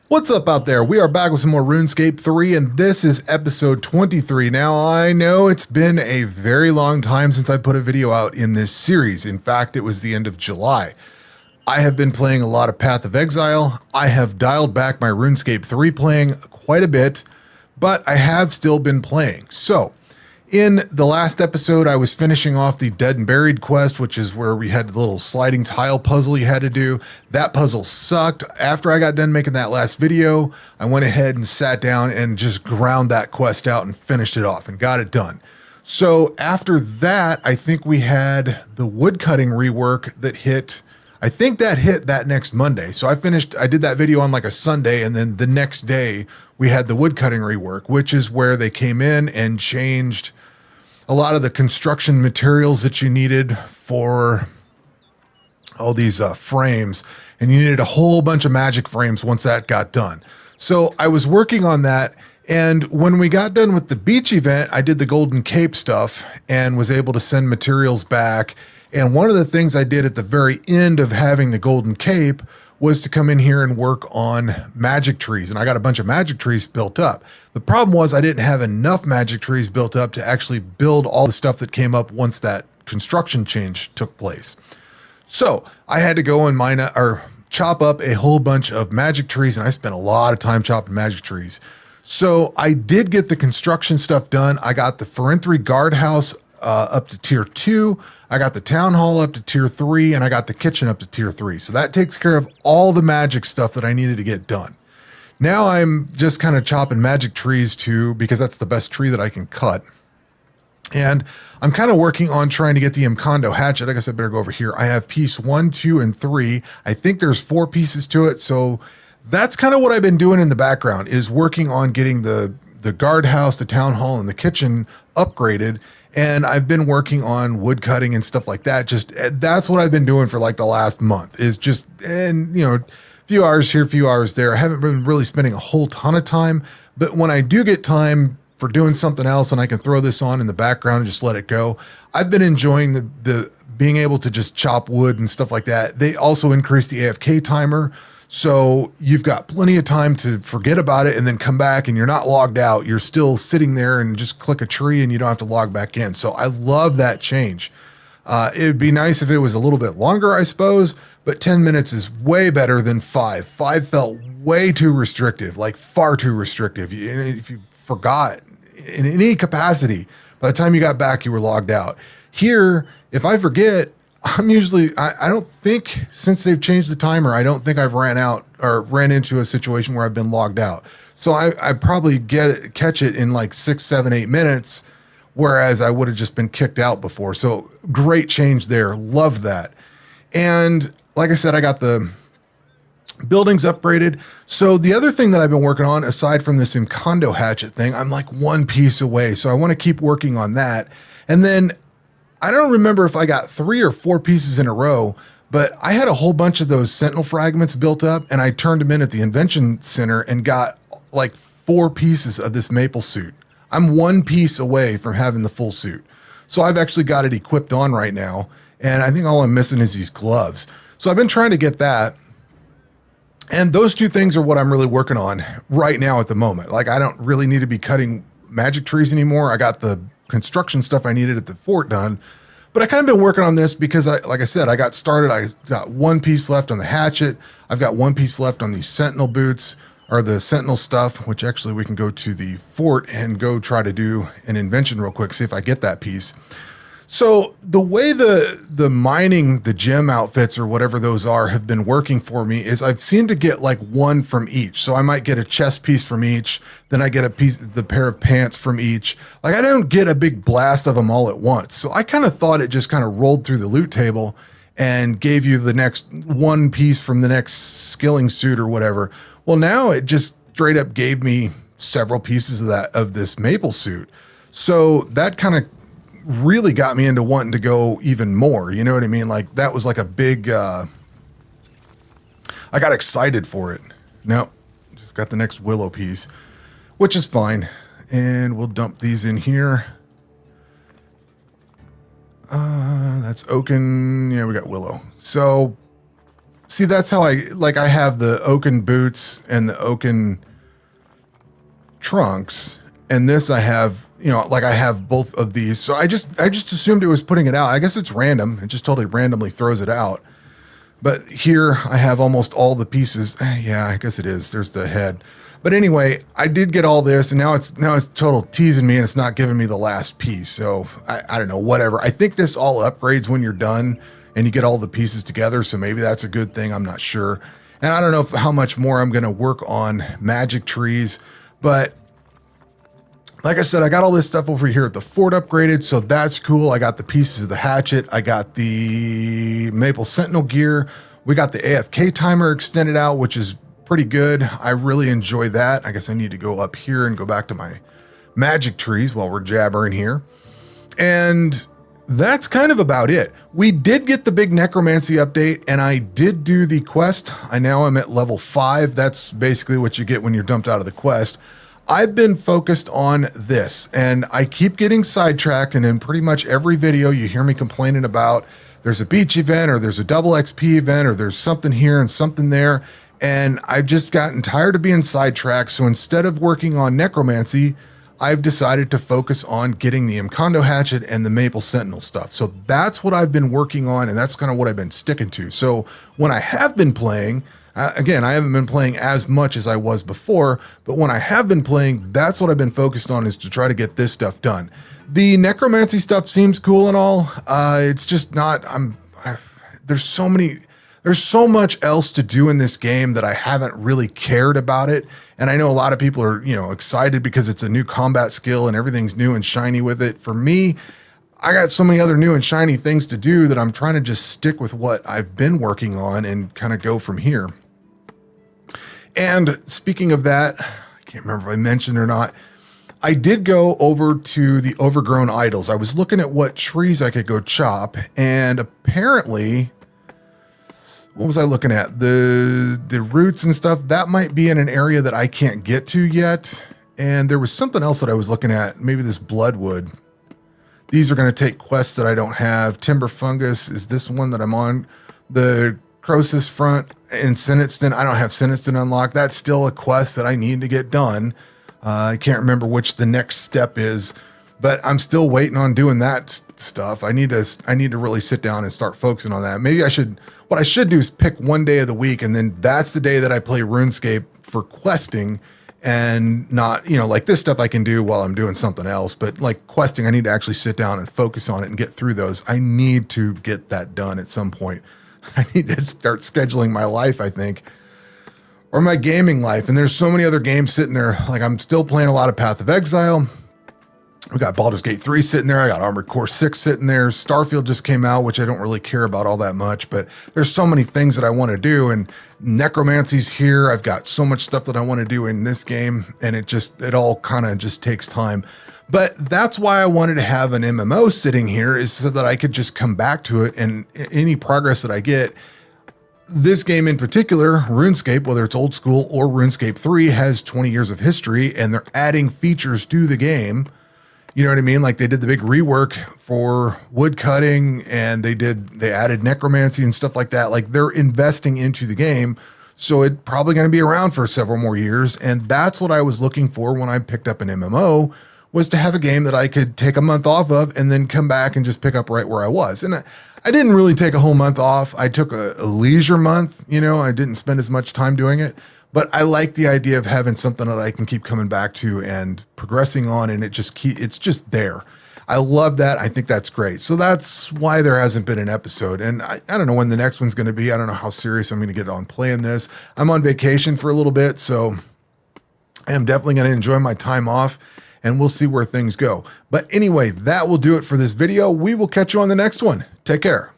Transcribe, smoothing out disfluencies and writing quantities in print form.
What's up out there? We are back with some more Runescape 3, and this is episode 23. Now, I know it's been a very long time since I put a video out in this series. In fact, it was the end of July. I have been playing a lot of Path of Exile. I have dialed back my Runescape 3 playing quite a bit, but I have still been playing. So, in the last episode, I was finishing off the Dead and Buried quest, which is where we had the little sliding tile puzzle you had to do. That puzzle sucked. After I got done making that last video, I went ahead and sat down and just ground that quest out and finished it off and got it done. So after that, I think we had the woodcutting rework that hit. I think that hit that next Monday. So I did that video on like a Sunday, and then the next day we had the woodcutting rework, which is where they came in and changed a lot of the construction materials that you needed for all these frames, and you needed a whole bunch of magic frames once that got done. So I was working on that, and when we got done with the beach event, I did the Golden Cape stuff and was able to send materials back. And one of the things I did at the very end of having the Golden Cape was to come in here and work on magic trees. And I got a bunch of magic trees built up. The problem was I didn't have enough magic trees built up to actually build all the stuff that came up once that construction change took place. So I had to go and chop up a whole bunch of magic trees, and I spent a lot of time chopping magic trees. So I did get the construction stuff done. I got the Ferentry guardhouse up to tier 2. I got the town hall up to tier 3, and I got the kitchen up to tier 3. So that takes care of all the magic stuff that I needed to get done. Now I'm just kind of chopping magic trees too, because that's the best tree that I can cut. And I'm kind of working on trying to get the Imcondo hatchet. I guess I better go over here. I have piece 1, 2, and 3. I think there's 4 pieces to it. So that's kind of what I've been doing in the background, is working on getting the guardhouse, the town hall, and the kitchen upgraded. And I've been working on wood cutting and stuff like that. That's what I've been doing for like the last month, is just, and a few hours here, a few hours there. I haven't been really spending a whole ton of time, but when I do get time for doing something else and I can throw this on in the background and just let it go, I've been enjoying the being able to just chop wood and stuff like that. They also increased the AFK timer. So you've got plenty of time to forget about it and then come back, and you're not logged out. You're still sitting there and just click a tree and you don't have to log back in. So I love that change. It'd be nice if it was a little bit longer, I suppose, but 10 minutes is way better than 5. 5 felt way too restrictive, like far too restrictive. If you forgot in any capacity, by the time you got back, you were logged out. Here, if I forget, I don't think, since they've changed the timer, I don't think I've ran into a situation where I've been logged out. So I probably catch it in like 6, 7, 8 minutes, whereas I would have just been kicked out before. So great change there. Love that. And like I said, I got the buildings upgraded. So the other thing that I've been working on, aside from this Imcondo hatchet thing, I'm like 1 piece away. So I want to keep working on that. And then I don't remember if I got 3 or 4 pieces in a row, but I had a whole bunch of those Sentinel fragments built up, and I turned them in at the Invention Center and got like 4 pieces of this maple suit. I'm 1 piece away from having the full suit. So I've actually got it equipped on right now, and I think all I'm missing is these gloves. So I've been trying to get that. And those 2 things are what I'm really working on right now at the moment. Like, I don't really need to be cutting magic trees anymore. I got the construction stuff I needed at the fort done, but I kind of been working on this because like I said, I got started. I got 1 piece left on the hatchet. I've got 1 piece left on these Sentinel boots, or the Sentinel stuff, which actually we can go to the fort and go try to do an invention real quick, see if I get that piece. So the way the mining, the gem outfits or whatever those are, have been working for me is I've seemed to get like 1 from each. So I might get a chest piece from each, then I get the pair of pants from each. Like, I don't get a big blast of them all at once. So I kind of thought it just kind of rolled through the loot table and gave you the next 1 piece from the next skilling suit or whatever. Well, now it just straight up gave me several pieces of this maple suit. So that kind of really got me into wanting to go even more. You know what I mean? Like, that was like a big, I got excited for it. Nope, just got the next willow piece, which is fine. And we'll dump these in here. That's oaken. Yeah, we got willow. So See, that's how I have the oaken boots and the oaken trunks, and this I have, like I have both of these. So I just assumed it was putting it out. I guess it's random. It just totally randomly throws it out. But here I have almost all the pieces. Yeah, I guess it is. There's the head. But anyway, I did get all this, and now it's total teasing me, and it's not giving me the last piece. So I don't know, whatever. I think this all upgrades when you're done and you get all the pieces together. So maybe that's a good thing. I'm not sure. And I don't know how much more I'm going to work on magic trees, but like I said, I got all this stuff over here at the fort upgraded, so that's cool. I got the pieces of the hatchet. I got the Maple Sentinel gear. We got the AFK timer extended out, which is pretty good. I really enjoy that. I guess I need to go up here and go back to my magic trees while we're jabbering here. And that's kind of about it. We did get the big necromancy update, and I did do the quest. I now am at level 5. That's basically what you get when you're dumped out of the quest. I've been focused on this, and I keep getting sidetracked, and in pretty much every video you hear me complaining about there's a beach event or there's a double XP event or there's something here and something there, and I've just gotten tired of being sidetracked. So instead of working on necromancy, I've decided to focus on getting the Mkondo hatchet and the Maple Sentinel stuff. So that's what I've been working on, and that's kind of what I've been sticking to. So when I have been playing, again, I haven't been playing as much as I was before, but when I have been playing, that's what I've been focused on, is to try to get this stuff done. The necromancy stuff seems cool and all. It's just not, there's so much else to do in this game that I haven't really cared about it. And I know a lot of people are, excited because it's a new combat skill and everything's new and shiny with it. For me, I got so many other new and shiny things to do that I'm trying to just stick with what I've been working on and kind of go from here. And speaking of that, I can't remember if I mentioned or not, I did go over to the overgrown idols. I was looking at what trees I could go chop, and apparently, what was I looking at? The roots and stuff, that might be in an area that I can't get to yet. And there was something else that I was looking at, maybe this bloodwood. These are going to take quests that I don't have. Timber fungus is this one that I'm on. The Croesus front in Sinitston, I don't have Sinitston unlocked. That's still a quest that I need to get done. I can't remember which the next step is, but I'm still waiting on doing that stuff. I need to really sit down and start focusing on that. Maybe what I should do is pick one day of the week, and then that's the day that I play RuneScape for questing, and not, like this stuff I can do while I'm doing something else, but like questing, I need to actually sit down and focus on it and get through those. I need to get that done at some point. I need to start scheduling my life, I think, or my gaming life. And there's so many other games sitting there. Like, I'm still playing a lot of Path of Exile. We got Baldur's Gate 3 sitting there. I got Armored Core 6 sitting there. Starfield just came out, which I don't really care about all that much, but there's so many things that I want to do, and necromancy's here. I've got so much stuff that I want to do in this game, and it all kind of just takes time. But that's why I wanted to have an MMO sitting here, is so that I could just come back to it, and any progress that I get. This game in particular, RuneScape, whether it's old school or RuneScape 3, has 20 years of history, and they're adding features to the game. You know what I mean? Like, they did the big rework for wood cutting, and they added necromancy and stuff like that. Like, they're investing into the game. So it's probably going to be around for several more years. And that's what I was looking for when I picked up an MMO, was to have a game that I could take a month off of and then come back and just pick up right where I was. And I didn't really take a whole month off. I took a leisure month, I didn't spend as much time doing it, but I like the idea of having something that I can keep coming back to and progressing on. And it's just there. I love that. I think that's great. So that's why there hasn't been an episode. And I don't know when the next one's going to be. I don't know how serious I'm going to get on playing this. I'm on vacation for a little bit, so I am definitely going to enjoy my time off, and we'll see where things go. But anyway, that will do it for this video. We will catch you on the next one. Take care.